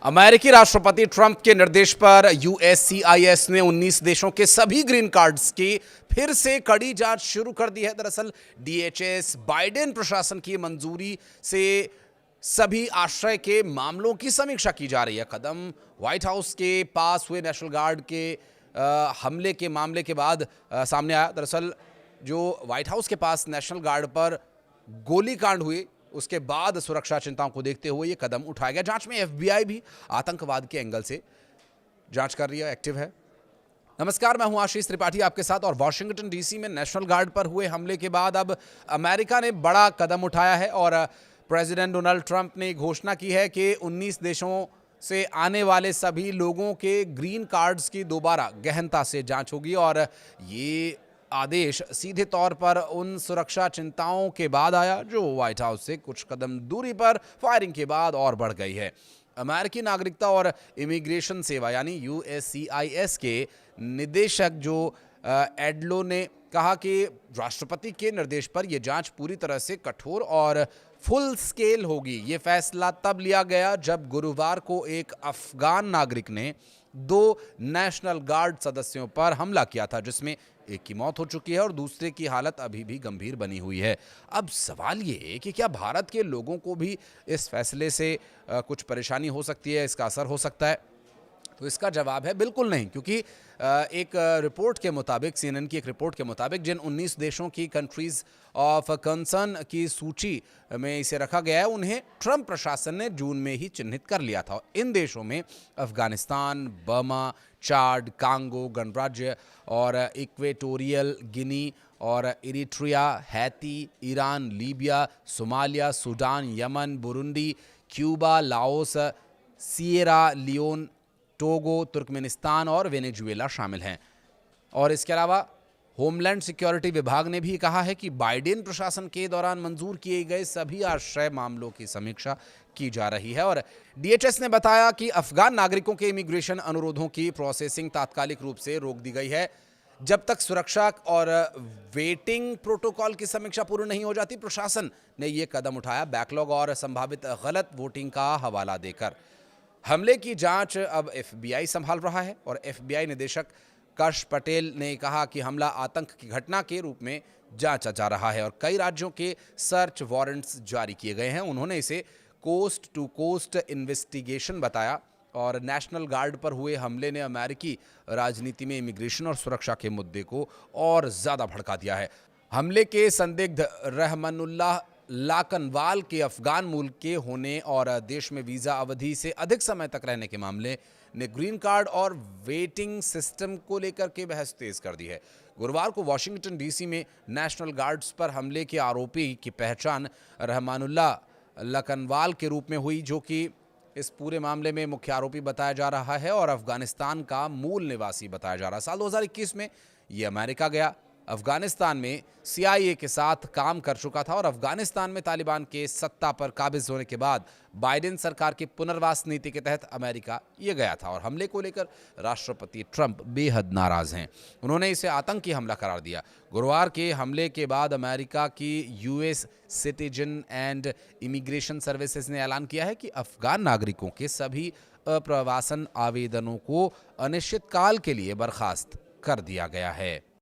अमेरिकी राष्ट्रपति ट्रंप के निर्देश पर यूएससीआईएस ने 19 देशों के सभी ग्रीन कार्ड्स की फिर से कड़ी जांच शुरू कर दी है। दरअसल डीएचएस बाइडेन प्रशासन की मंजूरी से सभी आश्रय के मामलों की समीक्षा की जा रही है। कदम व्हाइट हाउस के पास हुए नेशनल गार्ड के हमले के मामले के बाद सामने आया। दरअसल जो व्हाइट हाउस के पास नेशनल गार्ड पर गोलीकांड हुई, उसके बाद सुरक्षा चिंताओं को देखते हुए ये कदम उठाया गया। जांच में एफबीआई भी आतंकवाद के एंगल से जांच कर रही है, एक्टिव है। नमस्कार, मैं हूं आशीष त्रिपाठी आपके साथ। और वॉशिंगटन डीसी में नेशनल गार्ड पर हुए हमले के बाद अब अमेरिका ने बड़ा कदम उठाया है और प्रेसिडेंट डोनाल्ड ट्रंप ने घोषणा की है कि 19 देशों से आने वाले सभी लोगों के ग्रीन कार्ड्स की दोबारा गहनता से जांच होगी। और ये आदेश सीधे तौर पर उन सुरक्षा चिंताओं के बाद आया जो व्हाइट हाउस से कुछ कदम दूरी पर फायरिंग के बाद और बढ़ गई है। अमेरिकी नागरिकता और इमिग्रेशन सेवा यानी यूएससीआईएस के निदेशक जो एडलो ने कहा कि राष्ट्रपति के निर्देश पर यह जांच पूरी तरह से कठोर और फुल स्केल होगी। ये फैसला तब लिया गया जब गुरुवार को एक अफगान नागरिक ने 2 नेशनल गार्ड सदस्यों पर हमला किया था, जिसमें एक की मौत हो चुकी है और दूसरे की हालत अभी भी गंभीर बनी हुई है। अब सवाल ये है कि क्या भारत के लोगों को भी इस फैसले से कुछ परेशानी हो सकती है, इसका असर हो सकता है? तो इसका जवाब है बिल्कुल नहीं, क्योंकि एक रिपोर्ट के मुताबिक, सीएनएन की एक रिपोर्ट के मुताबिक, जिन 19 देशों की कंट्रीज ऑफ कंसर्न की सूची में इसे रखा गया है, उन्हें ट्रंप प्रशासन ने जून में ही चिन्हित कर लिया था। इन देशों में अफगानिस्तान, बर्मा, चाड, कांगो गणराज्य और इक्वेटोरियल गिनी और Eritrea, Haiti, Iran, Libya, Somalia, Sudan, Yemen, Burundi, Cuba, Laos, Sierra Leone, Togo, Turkmenistan और वेनेजुएला शामिल हैं। और इसके अलावा होमलैंड सिक्योरिटी विभाग ने भी कहा है कि बाइडेन प्रशासन के दौरान मंजूर किए गए सभी आश्रय मामलों की समीक्षा की जा रही है। और डीएचएस ने बताया कि अफगान नागरिकों के इमिग्रेशन अनुरोधों की प्रोसेसिंग तात्कालिक रूप से रोक दी गई है जब तक सुरक्षा और वेटिंग प्रोटोकॉल की समीक्षा पूर्ण नहीं हो जाती। प्रशासन ने यह कदम उठाया बैकलॉग और संभावित गलत वोटिंग का हवाला देकर। हमले की जांच अब एफबीआई संभाल रहा है और एफबीआई निदेशक कर्ष पटेल ने कहा कि हमला आतंक की घटना के रूप में जांचा जा रहा है और कई राज्यों के सर्च वारंट्स जारी किए गए हैं। उन्होंने इसे कोस्ट टू कोस्ट इन्वेस्टिगेशन बताया। और नेशनल गार्ड पर हुए हमले ने अमेरिकी राजनीति में इमिग्रेशन और सुरक्षा के मुद्दे को और ज्यादा भड़का दिया है। हमले के संदिग्ध रहमानुल्लाह लाकनवाल के अफगान मूल के होने और देश में वीजा अवधि से अधिक समय तक रहने के मामले ने ग्रीन कार्ड और वेटिंग सिस्टम को लेकर के बहस तेज कर दी है। गुरुवार को वॉशिंगटन डीसी में नेशनल गार्ड्स पर हमले के आरोपी की पहचान रहमानुल्लाह लाकनवाल के रूप में हुई, जो कि इस पूरे मामले में मुख्य आरोपी बताया जा रहा है और अफगानिस्तान का मूल निवासी बताया जा रहा है। साल 2021 में ये अमेरिका गया, अफगानिस्तान में सीआईए के साथ काम कर चुका था और अफगानिस्तान में तालिबान के सत्ता पर काबिज होने के बाद बाइडेन सरकार की पुनर्वास नीति के तहत अमेरिका ये गया था। और हमले को लेकर राष्ट्रपति ट्रंप बेहद नाराज हैं। उन्होंने इसे आतंकी हमला करार दिया। गुरुवार के हमले के बाद अमेरिका की US citizen and immigration services ने ऐलान किया है कि अफगान नागरिकों के सभी अप्रवासन आवेदनों को अनिश्चितकाल के लिए बर्खास्त कर दिया गया है।